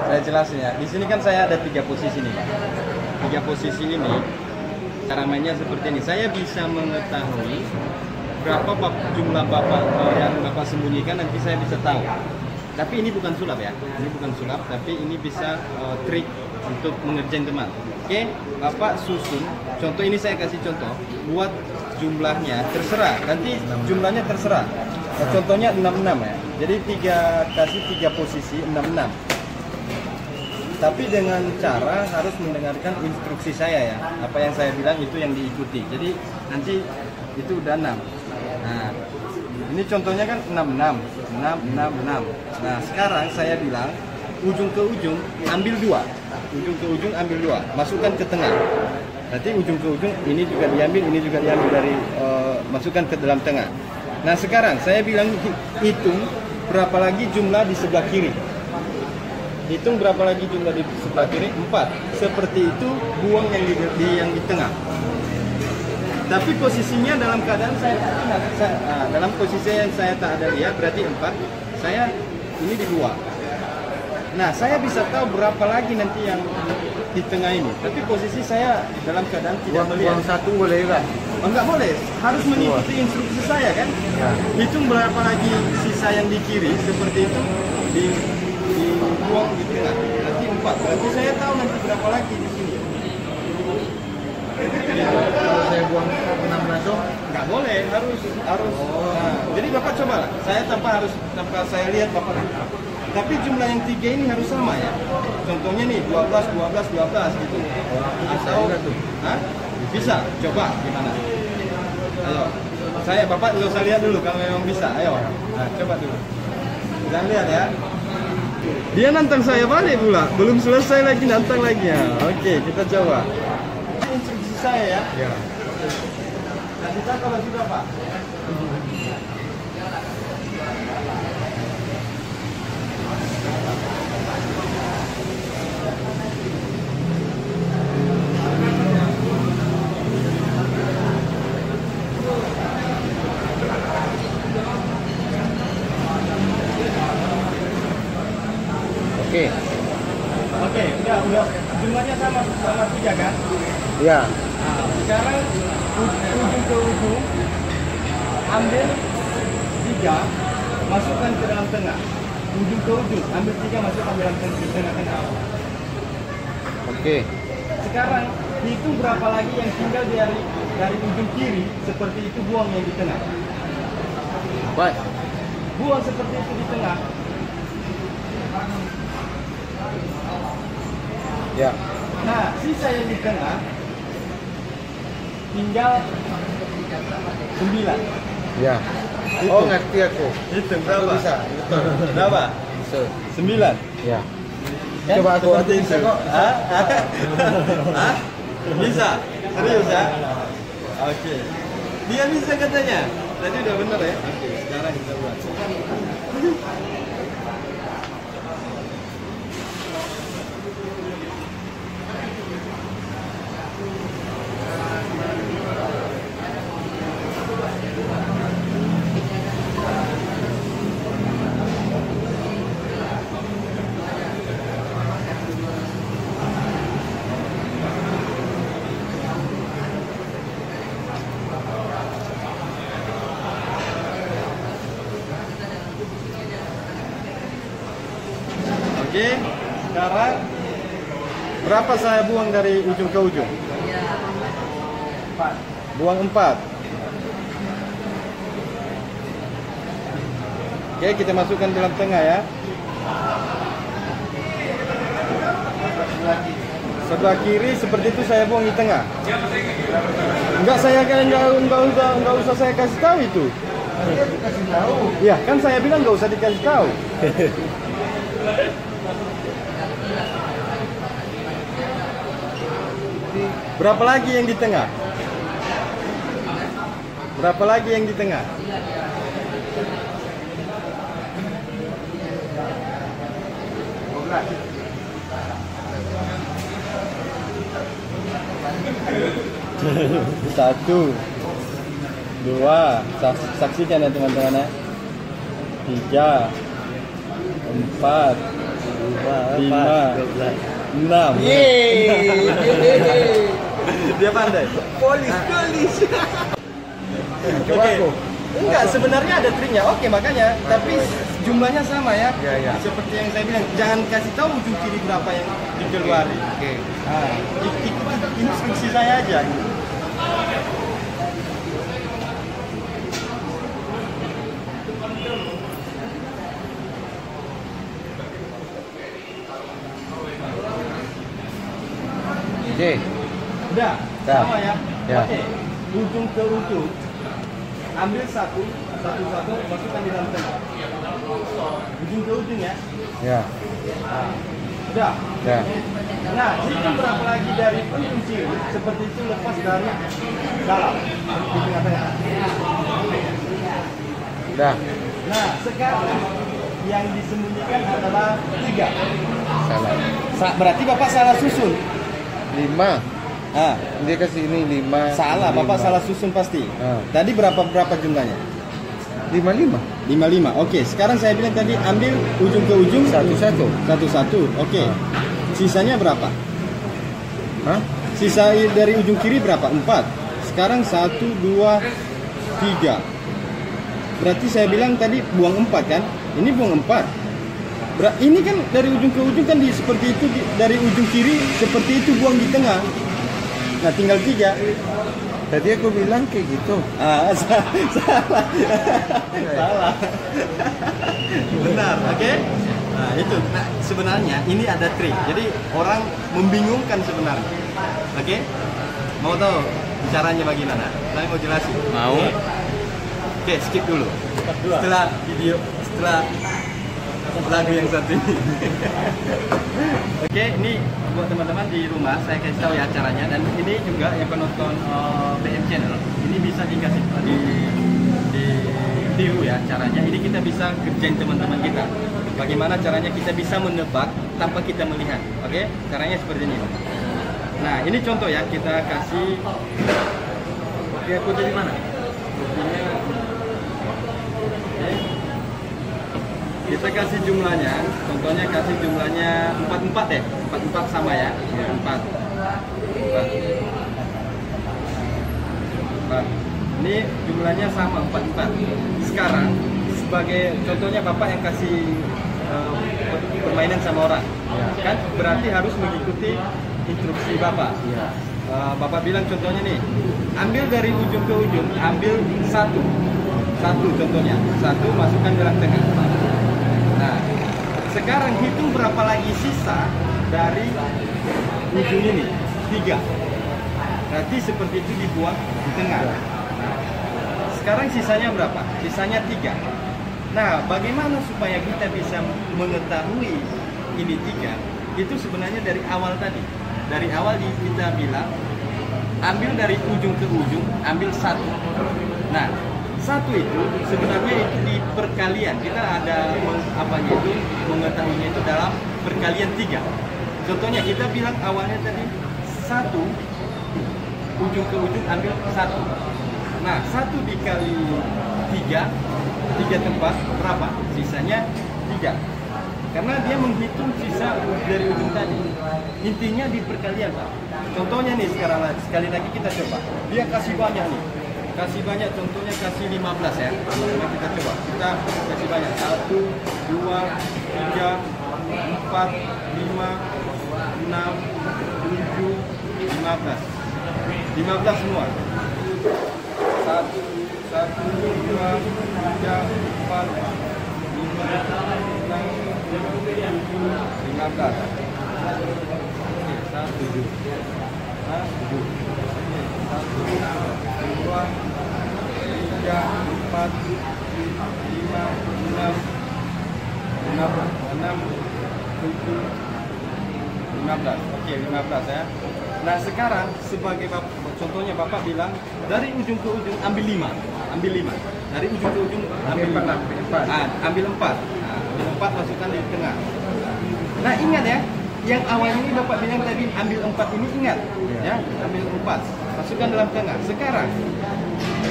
Saya jelasin ya. Di sini kan saya ada 3 posisi nih Pak. 3 posisi ini cara mainnya seperti ini. Saya bisa mengetahui berapa jumlah Bapak yang Bapak sembunyikan, nanti saya bisa tahu. Tapi ini bukan sulap ya. Ini bukan sulap, tapi ini bisa trik untuk mengerjain teman. Oke, Bapak susun. Contoh ini saya kasih contoh. Buat jumlahnya terserah. Nanti jumlahnya terserah. Contohnya 66 ya. Jadi kasih 3 posisi 66. Tapi dengan cara harus mendengarkan instruksi saya ya. Apa yang saya bilang itu yang diikuti. Jadi nanti itu udah 6. Nah, ini contohnya kan 66. Nah, sekarang saya bilang ujung ke ujung ambil 2. Ujung ke ujung ambil 2. Masukkan ke tengah. Nanti ujung ke ujung ini juga diambil, ini juga diambil dari masukkan ke dalam tengah. Nah, sekarang saya bilang hitung berapa lagi jumlah di sebelah kiri. Hitung berapa lagi jumlah di sebelah kiri? 4. Seperti itu buang yang di tengah. Tapi posisinya dalam keadaan saya dalam posisi yang saya tak ada lihat berarti 4. Saya ini di 2. Nah, saya bisa tahu berapa lagi nanti yang di tengah ini. Tapi posisi saya dalam keadaan tidak melihat. Buang 1 boleh kan? Enggak boleh, harus mengikuti instruksi saya kan. Ya. Hitung berapa lagi sisa yang di kiri seperti itu dibuang di tengah. Nanti 4. Berarti saya tahu nanti berapa lagi di sini. Kalau saya buang 6 langsung nggak boleh, harus. Nah, jadi Bapak coba lah. Saya tanpa saya lihat Bapak. Tapi jumlah yang 3 ini harus sama ya. Contohnya nih 12 gitu. Atau bisa. Coba gimana? Ayo. Bapak nggak usah lihat dulu kalau memang bisa. Ayo. Nah, coba dulu. Jangan lihat ya. Dia nantang saya balik pula. Belum selesai lagi nantang lagi ya. Oke, kita coba. Instruksi saya ya. ya. Nanti kita kalau sudah Pak. Oke, udah jumlahnya sama 3 kan? Iya. Nah, sekarang ujung ke ujung ambil 3, masukkan ke dalam tengah. Ujung ke ujung ambil 3, masukkan ke dalam tengah. Oke. Sekarang hitung berapa lagi yang tinggal dari ujung kiri seperti itu, buang yang di tengah. Baik. Buang seperti itu di tengah. Ya. Nah, sisa yang di tengah tinggal 9. Ya. Itu. Oh, ngerti aku. Itu berapa? Bisa. Berapa? Bisa. 9. Ya. Kan? Coba aku Seperti itu kok. Hah? Bisa? Serius ya? Oke. Dia bisa katanya. Tadi udah bener ya? Oke, sekarang kita buat. Oke, sekarang berapa saya buang dari ujung ke ujung? 4. Buang 4. Oke, kita masukkan dalam tengah ya. Sebelah kiri seperti itu saya buang di tengah. Enggak, saya kan enggak usah saya kasih tahu itu. Ya, kan saya bilang enggak usah dikasih tahu. Berapa lagi yang di tengah? Berapa lagi yang di tengah? Satu, 2, saksikan ya teman-teman ya. 3, 4, 5, 6. Yeay. Dia pandai. Polis. Coba Oke. aku. Enggak, sebenarnya ada triknya. Oke, makanya. Tapi jumlahnya sama ya. Ya. Seperti yang saya bilang, jangan kasih tahu ujung kiri berapa yang dikeluari. Oke. Nah, ikuti instruksi saya aja. Oke. Udah, Dah. sama ya. Ya. Oke, ujung ke ujung. Ambil satu, masukkan di dalam tengah. Ujung ke ujung ya. Ya. Udah. Ya. Nah, hitung berapa lagi dari ujung kiri seperti itu lepas dari dalam di tengah-tengah. Udah. Nah, sekarang yang disembunyikan adalah 3. Salah. Berarti Bapak salah susun. 5. Ah, Dia kasih ini 5. salah, Bapak salah susun pasti. Ah. Tadi berapa jumlahnya? 5. 55. Oke, sekarang saya bilang tadi ambil ujung ke ujung satu. Oke. Sisanya berapa? Hah? Sisa dari ujung kiri berapa? 4. Sekarang 1, 2, 3. Berarti saya bilang tadi buang 4 kan? Ini buang 4. Ini kan dari ujung ke ujung kan seperti itu, dari ujung kiri seperti itu buang di tengah. Nah, tinggal 3. Tadi aku bilang kayak gitu. Ah, salah. Salah. Benar, oke? Nah, itu. Nah, sebenarnya ini ada trik. Jadi orang membingungkan sebenarnya. Oke? Mau tahu caranya bagaimana? Saya mau jelasin. Mau. Oke, skip dulu. Setelah lagu yang satu ini. Oke, ini buat teman-teman di rumah saya kasih tahu ya caranya, dan ini juga yang penonton BM Channel ini bisa dikasih ditiru ya caranya. Ini kita bisa kerjain teman-teman kita. Bagaimana caranya kita bisa menebak tanpa kita melihat. Oke, caranya seperti ini. Nah, ini contoh ya, kita kasih. Oke, aku dari mana? Kita kasih jumlahnya, contohnya kasih jumlahnya 44 deh, 44 sama ya, 4. Ini jumlahnya sama 44. Sekarang sebagai contohnya Bapak yang kasih permainan sama orang, kan berarti harus mengikuti instruksi Bapak. Bapak bilang contohnya nih, ambil dari ujung ke ujung, ambil satu contohnya, satu masukkan dalam tengah. Nah, sekarang hitung berapa lagi sisa dari ujung ini? 3. Berarti seperti itu dibuang di tengah. Sekarang sisanya berapa? Sisanya 3. Nah, bagaimana supaya kita bisa mengetahui ini 3? Itu sebenarnya dari awal tadi. Dari awal kita bilang, ambil dari ujung ke ujung, ambil 1. Nah, 1 itu sebenarnya itu di perkalian. Kita ada mengetahuinya itu dalam perkalian 3. Contohnya kita bilang awalnya tadi 1, ujung ke ujung ambil 1. Nah, 1 dikali 3 tempat berapa? Sisanya 3. Karena dia menghitung sisa dari ujung tadi. Intinya di perkalian, Pak. Contohnya nih sekali lagi kita coba. Dia kasih banyak nih. Kasih banyak, contohnya kasih 15 ya. Kita coba. Kita kasih banyak. 1, 2, 3, 4, 5, 6, 7, 15. 15 semua. 1, 2, 3, 4, 5, 6, 7, 15. Oke, 1, 7. 1, 2, 3, 4, 5, 6, 7, 15. Oke, 15 ya. Nah, sekarang sebagai contohnya Bapak bilang dari ujung ke ujung ambil 5. Ambil 5. Dari ujung ke ujung ambil 4. Ambil 4. Nah, ambil 4 masukkan di tengah. Nah, ingat ya, yang awal ini Bapak bilang tadi ambil 4 ini, ingat ya, ambil 4. Masukkan dalam tengah. Sekarang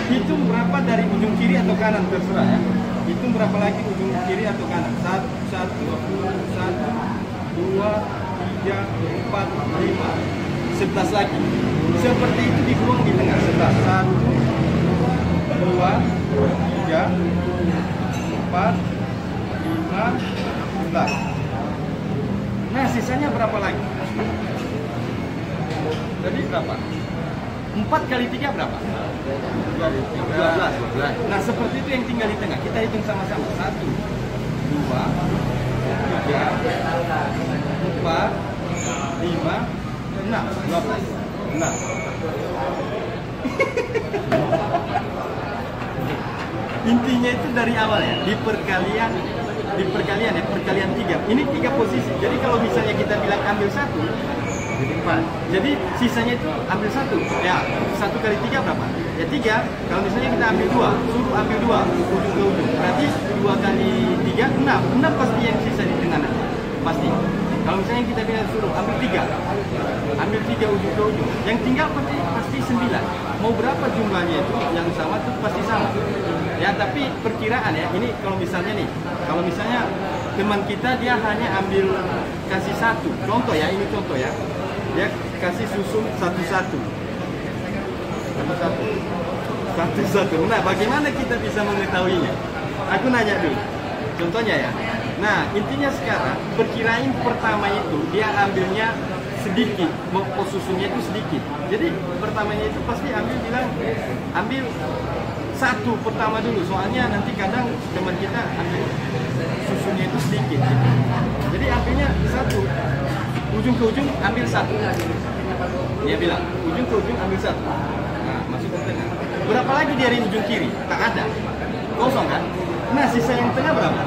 hitung berapa dari ujung kiri atau kanan, terserah ya. Hitung berapa lagi ujung kiri atau kanan. 1, 1, 1, 2, 3, 4, 5, 6, 7, 15. 3, 4, 5, 11 lagi. Seperti itu dibuang di tengah. 11, 1, 2, 3, 4, 5, 11. Nah, sisanya berapa lagi? Tadi berapa? 4 kali 3 berapa? 12. Nah, seperti itu yang tinggal di tengah. Kita hitung sama-sama. 1, 2, 3, 4, 5, 6, 12. 6. Intinya itu dari awal ya, di perkalian ya, perkalian 3. Ini 3 posisi. Jadi kalau misalnya kita bilang ambil 1, jadi 4. Jadi sisanya itu ambil 1. Ya, 1 kali 3 berapa? Ya 3. Kalau misalnya kita ambil 2, suruh ambil 2 ujung ke ujung. Berarti 2 kali 3 6. 6 pasti yang sisa di tengah nanti. Pasti. Kalau misalnya kita bilang suruh ambil 3. Ambil 3 ujung ke ujung. Yang tinggal pasti 9. Mau berapa jumlahnya itu yang sama tuh pasti sama. Ya, tapi perkiraan ya. Ini kalau misalnya nih, kalau misalnya teman kita dia hanya ambil kasih 1. Contoh ya, ini contoh ya. Dia kasih susun 1-1. Nah, bagaimana kita bisa mengetahuinya? Aku nanya dulu. Contohnya ya. Nah, intinya sekarang perkirain pertama itu dia ambilnya sedikit, mau susunnya itu sedikit. Jadi pertamanya itu pasti ambil 1 pertama dulu. Soalnya nanti kadang teman kita ambil susunnya itu sedikit. Jadi ambilnya 1. Ujung ke ujung ambil 1. Dia bilang, ujung ke ujung ambil 1. Nah, masuk ke tengah. Berapa lagi dari ujung kiri? Tak ada. Kosong kan? Nah, sisa yang tengah berapa?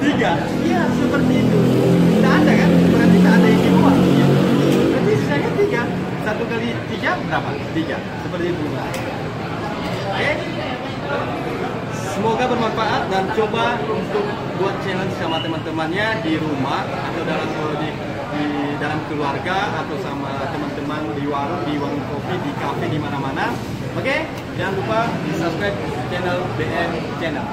3. Iya, seperti itu. Tidak ada kan? Berarti tak ada yang di luar. Berarti sisanya 3. 1 kali 3 berapa? 3. Seperti itu. Oke? Semoga bermanfaat dan coba untuk buat challenge sama teman-temannya di rumah atau di dalam keluarga atau sama teman-teman di warung kopi, di kafe, di mana-mana. Oke? Jangan lupa di subscribe channel BM Channel.